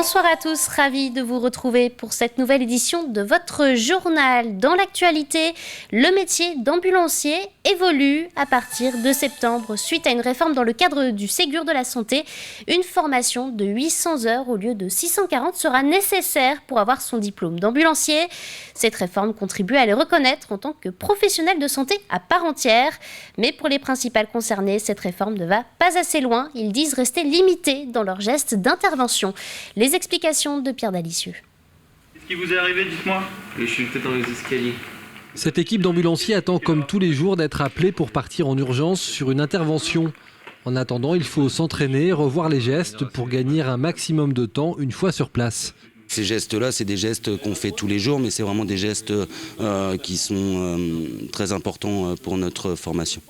Bonsoir à tous, ravi de vous retrouver pour cette nouvelle édition de votre journal. Dans l'actualité, le métier d'ambulancier évolue à partir de septembre suite à une réforme dans le cadre du Ségur de la santé. Une formation de 800 heures au lieu de 640 sera nécessaire pour avoir son diplôme d'ambulancier. Cette réforme contribue à les reconnaître en tant que professionnels de santé à part entière. Mais pour les principales concernées, cette réforme ne va pas assez loin. Ils disent rester limités dans leurs gestes d'intervention. Les explications de Pierre Dalicieux. Qu'est-ce qui vous est arrivé, dites-moi ? Je suis peut-être dans les escaliers. Cette équipe d'ambulanciers attend comme tous les jours d'être appelée pour partir en urgence sur une intervention. En attendant, il faut s'entraîner, revoir les gestes pour gagner un maximum de temps une fois sur place. Ces gestes-là, c'est des gestes qu'on fait tous les jours, mais c'est vraiment des gestes qui sont très importants pour notre formation.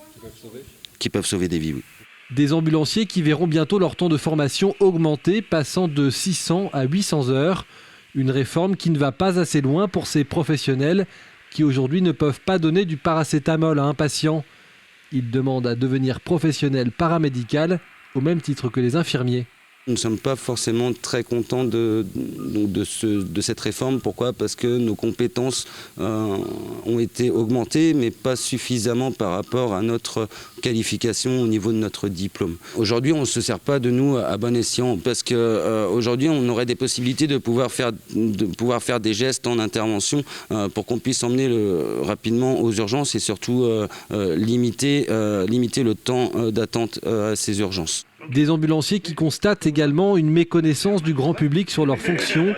Qui peuvent sauver des vies, oui. Des ambulanciers qui verront bientôt leur temps de formation augmenter, passant de 600 à 800 heures. Une réforme qui ne va pas assez loin pour ces professionnels qui aujourd'hui ne peuvent pas donner du paracétamol à un patient. Ils demandent à devenir professionnels paramédical au même titre que les infirmiers. Nous ne sommes pas forcément très contents de cette réforme. Pourquoi ? Parce que nos compétences ont été augmentées, mais pas suffisamment par rapport à notre qualification au niveau de notre diplôme. Aujourd'hui, on ne se sert pas de nous à bon escient, parce qu'aujourd'hui, on aurait des possibilités de pouvoir faire des gestes en intervention pour qu'on puisse emmener rapidement aux urgences et surtout limiter le temps d'attente à ces urgences. Des ambulanciers qui constatent également une méconnaissance du grand public sur leurs fonctions,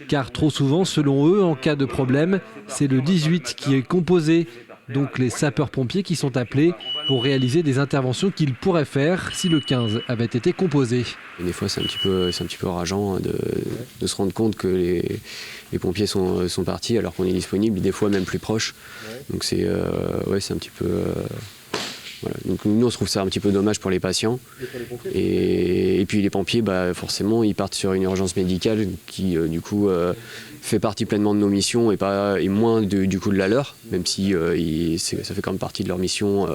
car trop souvent, selon eux, en cas de problème, c'est le 18 qui est composé, donc les sapeurs-pompiers qui sont appelés pour réaliser des interventions qu'ils pourraient faire si le 15 avait été composé. Et des fois, c'est un petit peu rageant de se rendre compte que les pompiers sont partis alors qu'on est disponible, des fois même plus proche. Donc c'est un petit peu... Voilà. Donc nous, on se trouve ça un petit peu dommage pour les patients. Et puis les pompiers, forcément, ils partent sur une urgence médicale qui, du coup, fait partie pleinement de nos missions et moins du coup de la leur, même si ça fait quand même partie de leur mission,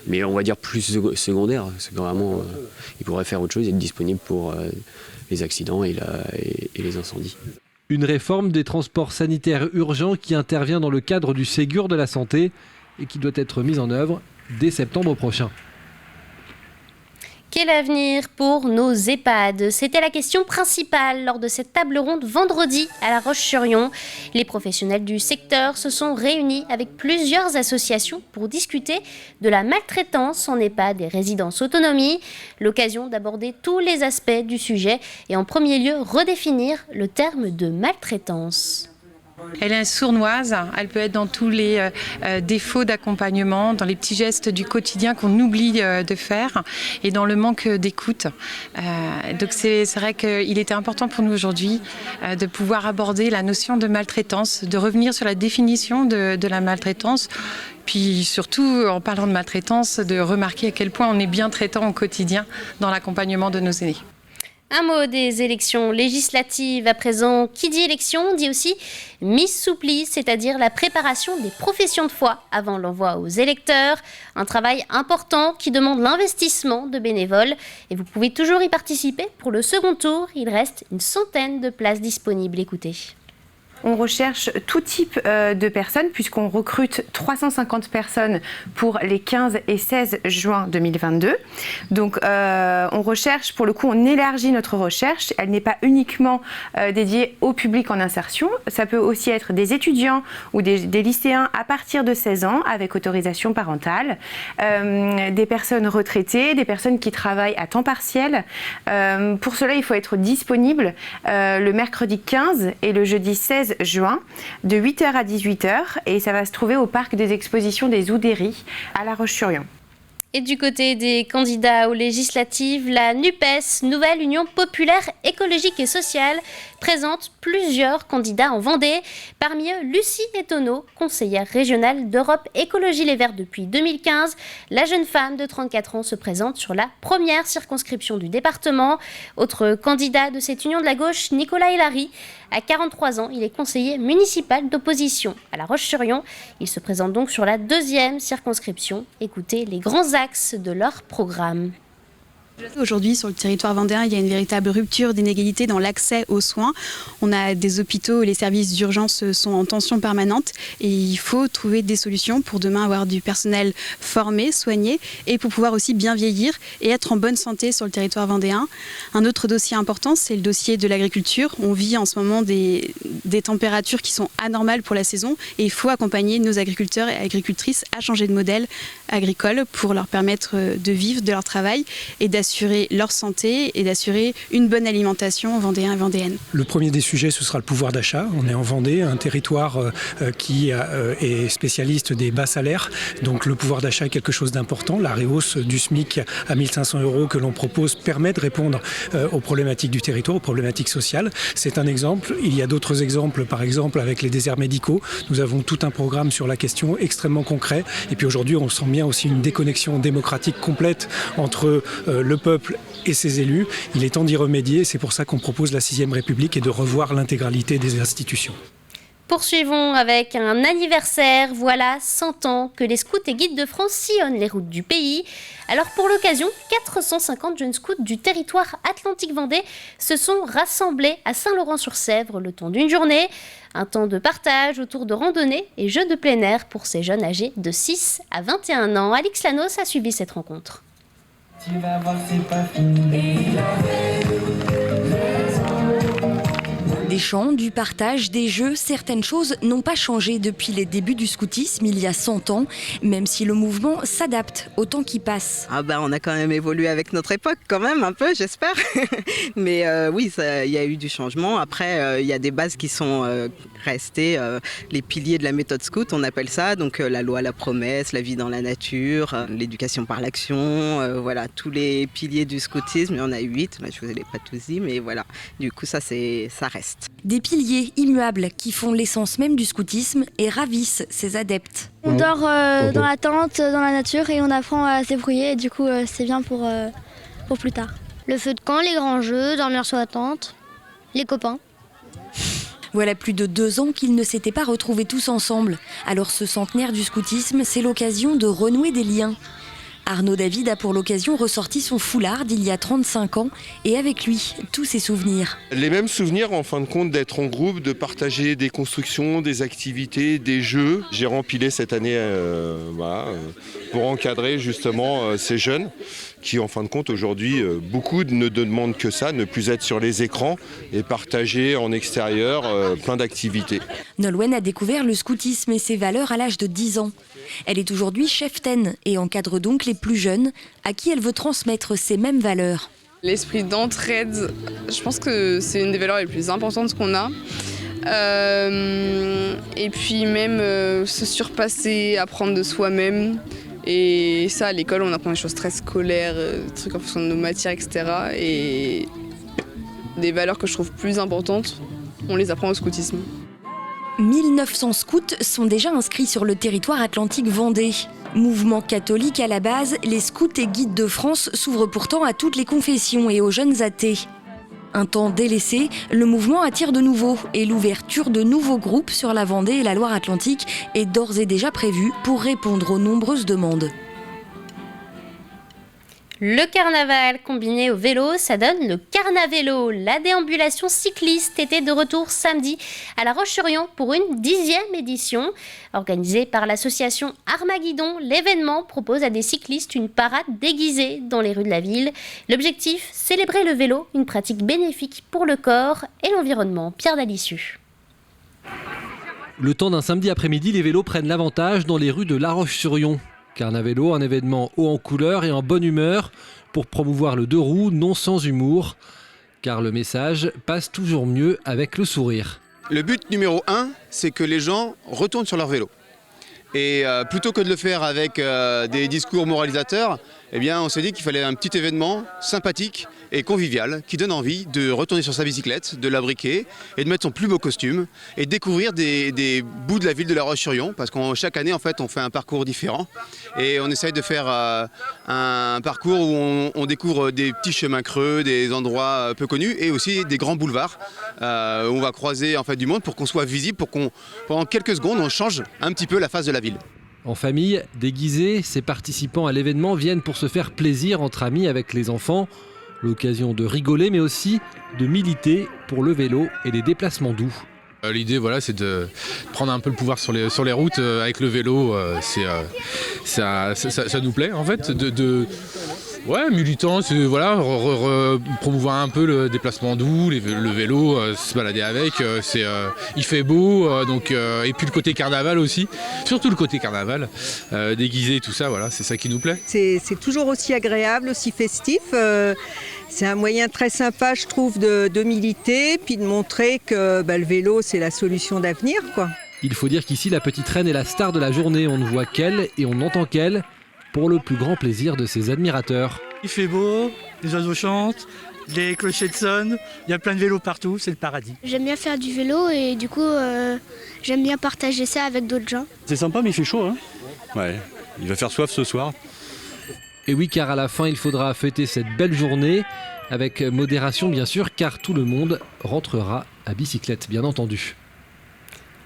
mais on va dire plus secondaire. C'est que vraiment, ils pourraient faire autre chose et être disponibles pour les accidents et les incendies. Une réforme des transports sanitaires urgents qui intervient dans le cadre du Ségur de la santé et qui doit être mise en œuvre dès septembre prochain. Quel avenir pour nos EHPAD ? C'était la question principale lors de cette table ronde vendredi à La Roche-sur-Yon. Les professionnels du secteur se sont réunis avec plusieurs associations pour discuter de la maltraitance en EHPAD et résidences autonomie. L'occasion d'aborder tous les aspects du sujet et en premier lieu redéfinir le terme de maltraitance. Elle est sournoise, elle peut être dans tous les défauts d'accompagnement, dans les petits gestes du quotidien qu'on oublie de faire et dans le manque d'écoute. Donc c'est vrai qu'il était important pour nous aujourd'hui de pouvoir aborder la notion de maltraitance, de revenir sur la définition de la maltraitance. Puis surtout, en parlant de maltraitance, de remarquer à quel point on est bien traitant au quotidien dans l'accompagnement de nos aînés. Un mot des élections législatives à présent. Qui dit élection dit aussi mise sous pli, c'est-à-dire la préparation des professions de foi avant l'envoi aux électeurs. Un travail important qui demande l'investissement de bénévoles. Et vous pouvez toujours y participer pour le second tour. Il reste une centaine de places disponibles. Écoutez. On recherche tout type de personnes puisqu'on recrute 350 personnes pour les 15 et 16 juin 2022. Donc on recherche, pour le coup, on élargit notre recherche. Elle n'est pas uniquement dédiée au public en insertion. Ça peut aussi être des étudiants ou des lycéens à partir de 16 ans avec autorisation parentale, des personnes retraitées, des personnes qui travaillent à temps partiel. Pour cela, il faut être disponible le mercredi 15 et le jeudi 16 juin de 8h à 18h et ça va se trouver au parc des expositions des Oudéries à La Roche-sur-Yon. Et du côté des candidats aux législatives, la NUPES, Nouvelle Union Populaire Écologique et Sociale, présente plusieurs candidats en Vendée. Parmi eux, Lucie Etonneau, conseillère régionale d'Europe Écologie Les Verts depuis 2015. La jeune femme de 34 ans se présente sur la première circonscription du département. Autre candidat de cette union de la gauche, Nicolas Hilary. À 43 ans, il est conseiller municipal d'opposition à La Roche-sur-Yon. Il se présente donc sur la deuxième circonscription. Écoutez les grands axes de leur programme. Aujourd'hui, sur le territoire vendéen, il y a une véritable rupture d'inégalité dans l'accès aux soins. On a des hôpitaux où les services d'urgence sont en tension permanente et il faut trouver des solutions pour demain avoir du personnel formé, soigné et pour pouvoir aussi bien vieillir et être en bonne santé sur le territoire vendéen. Un autre dossier important, c'est le dossier de l'agriculture. On vit en ce moment des températures qui sont anormales pour la saison et il faut accompagner nos agriculteurs et agricultrices à changer de modèle agricole pour leur permettre de vivre de leur travail et d'assurer leur santé et d'assurer une bonne alimentation aux Vendéens et Vendéennes. Le premier des sujets, ce sera le pouvoir d'achat. On est en Vendée, un territoire qui est spécialiste des bas salaires. Donc le pouvoir d'achat est quelque chose d'important. La rehausse du SMIC à 1 500 € que l'on propose permet de répondre aux problématiques du territoire, aux problématiques sociales. C'est un exemple. Il y a d'autres exemples, par exemple avec les déserts médicaux. Nous avons tout un programme sur la question extrêmement concret. Et puis aujourd'hui, on sent bien aussi une déconnexion démocratique complète entre le peuple et ses élus. Il est temps d'y remédier. C'est pour ça qu'on propose la 6e République et de revoir l'intégralité des institutions. Poursuivons avec un anniversaire. Voilà 100 ans que les scouts et guides de France sillonnent les routes du pays. Alors pour l'occasion, 450 jeunes scouts du territoire Atlantique Vendée se sont rassemblés à Saint-Laurent-sur-Sèvre le temps d'une journée. Un temps de partage autour de randonnées et jeux de plein air pour ces jeunes âgés de 6 à 21 ans. Alix Lanos a suivi cette rencontre. Tu vas voir, c'est pas fini. Des chants, du partage, des jeux, certaines choses n'ont pas changé depuis les débuts du scoutisme il y a 100 ans, même si le mouvement s'adapte au temps qui passe. On a quand même évolué avec notre époque, quand même, un peu, j'espère. Mais oui, il y a eu du changement. Après, il y a des bases qui sont restées, les piliers de la méthode scout, on appelle ça. Donc la loi, la promesse, la vie dans la nature, l'éducation par l'action, voilà, tous les piliers du scoutisme. Il y en a 8, là, je ne vous ai pas tous dit, mais voilà. Du coup, ça reste. Des piliers immuables qui font l'essence même du scoutisme et ravissent ses adeptes. On dort dans la tente, dans la nature et on apprend à se débrouiller et du coup c'est bien pour plus tard. Le feu de camp, les grands jeux, dormir sur la tente, les copains. Voilà plus de 2 ans qu'ils ne s'étaient pas retrouvés tous ensemble. Alors ce centenaire du scoutisme, c'est l'occasion de renouer des liens. Arnaud David a pour l'occasion ressorti son foulard d'il y a 35 ans et avec lui, tous ses souvenirs. Les mêmes souvenirs en fin de compte d'être en groupe, de partager des constructions, des activités, des jeux. J'ai rempilé cette année pour encadrer justement ces jeunes qui en fin de compte aujourd'hui, beaucoup ne demandent que ça, ne plus être sur les écrans et partager en extérieur plein d'activités. Nolwenn a découvert le scoutisme et ses valeurs à l'âge de 10 ans. Elle est aujourd'hui cheftaine et encadre donc les plus jeunes à qui elle veut transmettre ces mêmes valeurs. L'esprit d'entraide, je pense que c'est une des valeurs les plus importantes qu'on a. Et puis même se surpasser, apprendre de soi-même. Et ça, à l'école, on apprend des choses très scolaires, des trucs en fonction de nos matières, etc. Et des valeurs que je trouve plus importantes, on les apprend au scoutisme. 1900 scouts sont déjà inscrits sur le territoire Atlantique Vendée. Mouvement catholique à la base, les scouts et guides de France s'ouvrent pourtant à toutes les confessions et aux jeunes athées. Un temps délaissé, le mouvement attire de nouveau et l'ouverture de nouveaux groupes sur la Vendée et la Loire-Atlantique est d'ores et déjà prévue pour répondre aux nombreuses demandes. Le carnaval combiné au vélo, ça donne le Carnavélo. La déambulation cycliste était de retour samedi à La Roche-sur-Yon pour une 10e édition. Organisée par l'association Armaguidon, l'événement propose à des cyclistes une parade déguisée dans les rues de la ville. L'objectif, célébrer le vélo, une pratique bénéfique pour le corps et l'environnement. Pierre Dalissu. Le temps d'un samedi après-midi, les vélos prennent l'avantage dans les rues de La Roche-sur-Yon. Carnavélo, un événement haut en couleur et en bonne humeur pour promouvoir le 2 roues non sans humour. Car le message passe toujours mieux avec le sourire. Le but numéro 1, c'est que les gens retournent sur leur vélo. Et plutôt que de le faire avec des discours moralisateurs, eh bien, on s'est dit qu'il fallait un petit événement sympathique et convivial qui donne envie de retourner sur sa bicyclette, de la briquer et de mettre son plus beau costume et de découvrir des bouts de la ville de La Roche-sur-Yon parce que chaque année en fait on fait un parcours différent et on essaye de faire un parcours où on découvre des petits chemins creux, des endroits peu connus et aussi des grands boulevards où on va croiser en fait du monde pour qu'on soit visible, pour qu'on pendant quelques secondes on change un petit peu la face de la ville. En famille, déguisés, ces participants à l'événement viennent pour se faire plaisir entre amis avec les enfants. L'occasion de rigoler mais aussi de militer pour le vélo et les déplacements doux. L'idée, voilà, c'est de prendre un peu le pouvoir sur les routes avec le vélo. Ça nous plaît en fait. Ouais, militant, c'est voilà, promouvoir un peu le déplacement doux, le vélo, se balader avec. Il fait beau, et puis le côté carnaval aussi. Surtout le côté carnaval, déguisé, tout ça, voilà, c'est ça qui nous plaît. C'est toujours aussi agréable, aussi festif. C'est un moyen très sympa, je trouve, de militer, puis de montrer que le vélo, c'est la solution d'avenir, quoi. Il faut dire qu'ici, la petite reine est la star de la journée. On ne voit qu'elle et on n'entend qu'elle, pour le plus grand plaisir de ses admirateurs. Il fait beau, les oiseaux chantent, les clochettes sonnent, il y a plein de vélos partout, c'est le paradis. J'aime bien faire du vélo et du coup, j'aime bien partager ça avec d'autres gens. C'est sympa, mais il fait chaud, hein. Ouais, il va faire soif ce soir. Et oui, car à la fin, il faudra fêter cette belle journée, avec modération bien sûr, car tout le monde rentrera à bicyclette, bien entendu.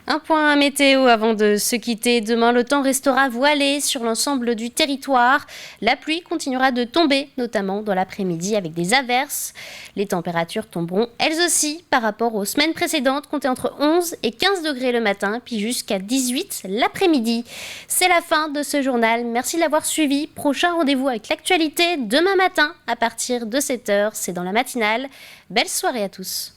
Un point météo avant de se quitter. Demain, le temps restera voilé sur l'ensemble du territoire. La pluie continuera de tomber, notamment dans l'après-midi avec des averses. Les températures tomberont elles aussi par rapport aux semaines précédentes, comptées entre 11 et 15 degrés le matin, puis jusqu'à 18 l'après-midi. C'est la fin de ce journal. Merci de l'avoir suivi. Prochain rendez-vous avec l'actualité demain matin à partir de 7h. C'est dans la matinale. Belle soirée à tous.